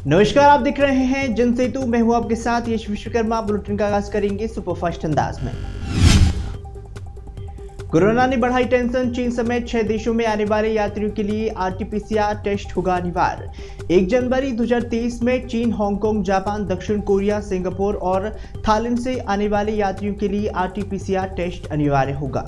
नमस्कार, आप देख रहे हैं जनसेतु। मैं हूं आपके साथ यश विश्वकर्मा। बुलेटिन का आगाज करेंगे सुपरफास्ट अंदाज में। कोरोना ने बढ़ाई टेंशन। चीन समेत 6 देशों में आने वाले यात्रियों के लिए आरटी-पीसीआर टेस्ट होगा अनिवार्य। 1 जनवरी 2023 में चीन, हांगकांग, जापान, दक्षिण कोरिया, सिंगापुर और थाईलैंड से आने वाले यात्रियों के लिए आरटी-पीसीआर टेस्ट अनिवार्य होगा।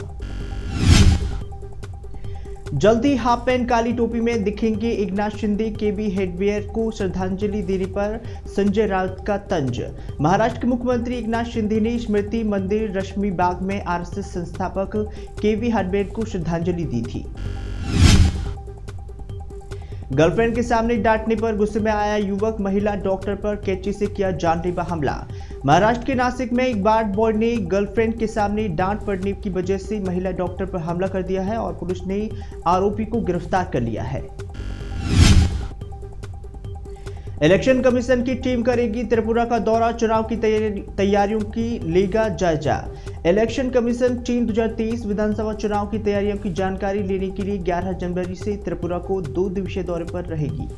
जल्दी हाफ पैंट काली टोपी में दिखेंगे एकनाथ शिंदे। केबी हेडवेयर को श्रद्धांजलि देने पर संजय राउत का तंज। महाराष्ट्र के मुख्यमंत्री एकनाथ शिंदे ने स्मृति मंदिर रश्मि बाग में आरएसएस संस्थापक केबी हेडवेयर को श्रद्धांजलि दी थी। गर्लफ्रेंड के सामने डांटने पर गुस्से में आया युवक। महिला डॉक्टर पर कैंची से किया जानलेवा हमला। महाराष्ट्र के नासिक में एक बार्ड बॉय ने गर्लफ्रेंड के सामने डांट पड़ने की वजह से महिला डॉक्टर पर हमला कर दिया है और पुलिस ने आरोपी को गिरफ्तार कर लिया है। इलेक्शन कमीशन की टीम करेगी त्रिपुरा का दौरा। चुनाव की तैयारियों की लेगा जायजा। इलेक्शन कमीशन चीन 2023 विधानसभा चुनाव की तैयारियों की जानकारी लेने के लिए 11 जनवरी से त्रिपुरा को 2 दिवसीय दौरे पर रहेगी।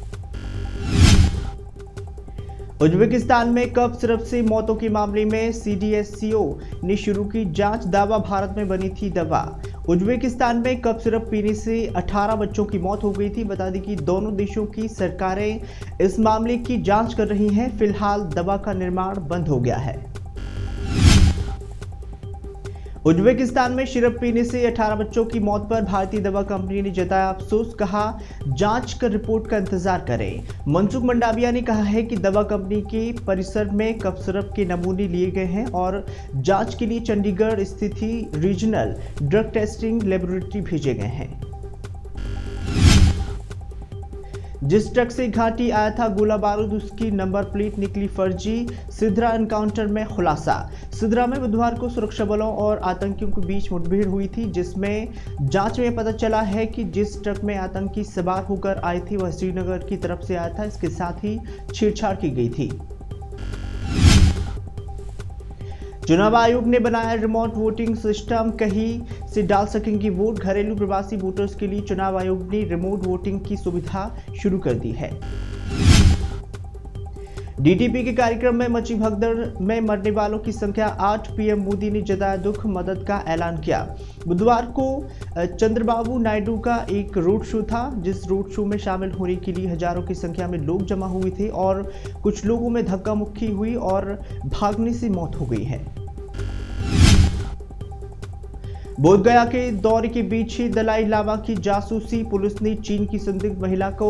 उज्बेकिस्तान में कफ सिरप से मौतों के मामले में सीडीएससीओ ने शुरू की जांच। दावा भारत में बनी थी दवा। उज्बेकिस्तान में कफ सिरप पीने से 18 बच्चों की मौत हो गई थी। बता दें कि दोनों देशों की सरकारें इस मामले की जांच कर रही हैं। फिलहाल दवा का निर्माण बंद हो गया है। उज्बेकिस्तान में सिरप पीने से 18 बच्चों की मौत पर भारतीय दवा कंपनी ने जताया अफसोस। कहा जांच कर रिपोर्ट का इंतजार करें। मनसुख मंडाविया ने कहा है कि दवा कंपनी के परिसर में कफ सिरप के नमूने लिए गए हैं और जांच के लिए चंडीगढ़ स्थित रीजनल ड्रग टेस्टिंग लेबोरेटरी भेजे गए हैं। जिस ट्रक से घाटी आया था गोला बारूद, उसकी नंबर प्लेट निकली फर्जी। सिद्रा एनकाउंटर में खुलासा। सिद्रा में बुधवार को सुरक्षा बलों और आतंकियों के बीच मुठभेड़ हुई थी, जिसमें जांच में पता चला है कि जिस ट्रक में आतंकी सवार होकर आए थे वह श्रीनगर की तरफ से आया था। इसके साथ ही छेड़छाड़ की गई थी। चुनाव आयोग ने बनाया रिमोट वोटिंग सिस्टम। कहीं से डाल सकेंगे वोट। घरेलू प्रवासी वोटर्स के लिए चुनाव आयोग ने रिमोट वोटिंग की सुविधा शुरू कर दी है। डीटीपी के कार्यक्रम में मची भगदड़ में मरने वालों की संख्या 8। पीएम मोदी ने जताया दुख, मदद का ऐलान किया। बुधवार को चंद्रबाबू नायडू का एक रोड शो था, जिस रोड शो में शामिल होने के लिए हजारों की संख्या में लोग जमा हुए थे और कुछ लोगों में धक्का मुक्की हुई और भागने से मौत हो गई है। बोधगया के दौरे के बीच ही दलाई लामा की जासूसी। पुलिस ने चीन की संदिग्ध महिला को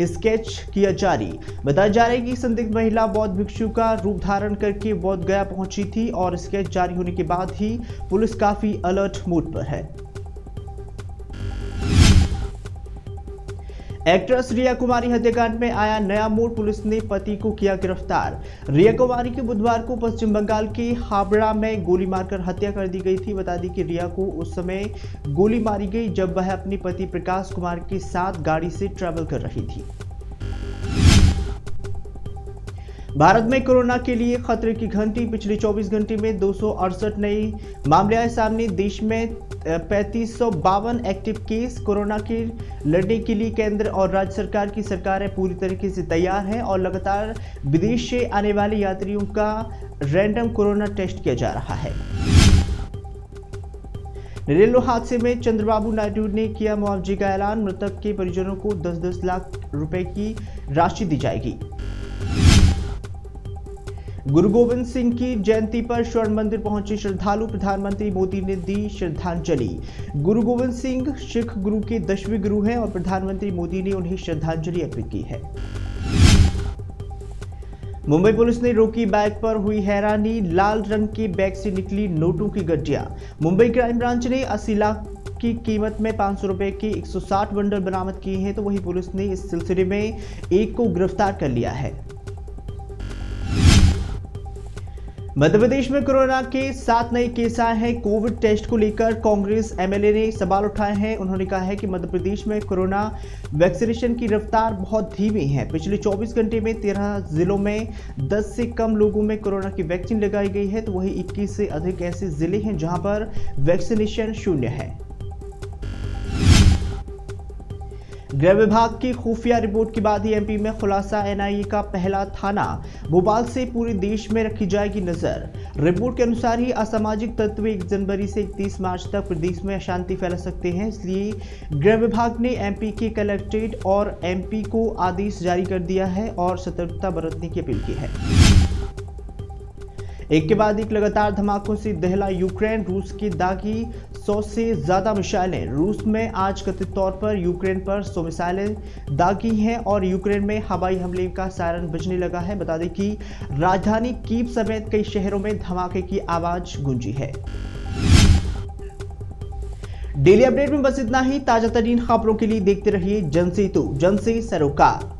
स्केच किया जारी। बताया जा रहा है कि संदिग्ध महिला बौद्ध भिक्षु का रूप धारण करके बोधगया पहुंची थी और स्केच जारी होने के बाद ही पुलिस काफी अलर्ट मोड पर है। एक्ट्रेस रिया कुमारी हत्याकांड में आया नया मोड़। पुलिस ने पति को किया गिरफ्तार। रिया कुमारी की बुधवार को पश्चिम बंगाल के हावड़ा में गोली मारकर हत्या कर दी गई थी। बता दी कि रिया को उस समय गोली मारी गई जब वह अपने पति प्रकाश कुमार के साथ गाड़ी से ट्रैवल कर रही थी। भारत में कोरोना के लिए खतरे की घंटी। पिछले 24 घंटे में 268 नए मामले आए सामने। देश में 3552 एक्टिव केस। कोरोना के लड़ने के लिए केंद्र और राज्य सरकार की सरकारें पूरी तरीके से तैयार हैं और लगातार विदेश से आने वाले यात्रियों का रैंडम कोरोना टेस्ट किया जा रहा है। रेलवे हादसे में चंद्रबाबू नायडू ने किया मुआवजे का ऐलान। मृतक के परिजनों को 10-10 लाख रुपए की राशि दी जाएगी। गुरु गोविंद सिंह की जयंती पर स्वर्ण मंदिर पहुंचे श्रद्धालु। प्रधानमंत्री मोदी ने दी श्रद्धांजलि। गुरु गोविंद सिंह सिख गुरु के 10वें गुरु हैं और प्रधानमंत्री मोदी ने उन्हें श्रद्धांजलि अर्पित की है। मुंबई पुलिस ने रोकी बाइक पर हुई हैरानी। लाल रंग के बैग से निकली नोटों की गड्डियां। मुंबई क्राइम ब्रांच ने 80 लाख की कीमत में 500 रुपए के 160 बंडल बरामद किए हैं, तो वहीं पुलिस ने इस सिलसिले में एक को गिरफ्तार कर लिया है। मध्य प्रदेश में कोरोना के 7 नए केस आए हैं। कोविड टेस्ट को लेकर कांग्रेस एमएलए ने सवाल उठाए हैं। उन्होंने कहा है कि मध्य प्रदेश में कोरोना वैक्सीनेशन की रफ्तार बहुत धीमी है। पिछले 24 घंटे में 13 जिलों में 10 से कम लोगों में कोरोना की वैक्सीन लगाई गई है, तो वहीं 21 से अधिक ऐसे जिले हैं जहां पर वैक्सीनेशन शून्य है। गृह विभाग की खुफिया रिपोर्ट के बाद ही एमपी में खुलासा, एनआईए का पहला थाना भोपाल से पूरे देश में रखी जाएगी नजर। रिपोर्ट के अनुसार ही असामाजिक तत्व 1 जनवरी से 31 मार्च तक प्रदेश में अशांति फैला सकते हैं, इसलिए गृह विभाग ने एमपी के कलेक्ट्रेट और एमपी को आदेश जारी कर दिया है और सतर्कता बरतने की अपील की है। एक के बाद एक लगातार धमाकों से दहला यूक्रेन, रूस की दागी 100 से ज्यादा मिसाइलें। रूस में आज कथित तौर पर यूक्रेन पर 100 मिसाइलें दागी हैं और यूक्रेन में हवाई हमले का सायरन बजने लगा है। बता दें कि राजधानी कीव समेत कई शहरों में धमाके की आवाज गूंजी है। डेली अपडेट में बस इतना ही। ताजा तरीन खबरों के लिए देखते रहिए जनसेतु, जन से सरोकार।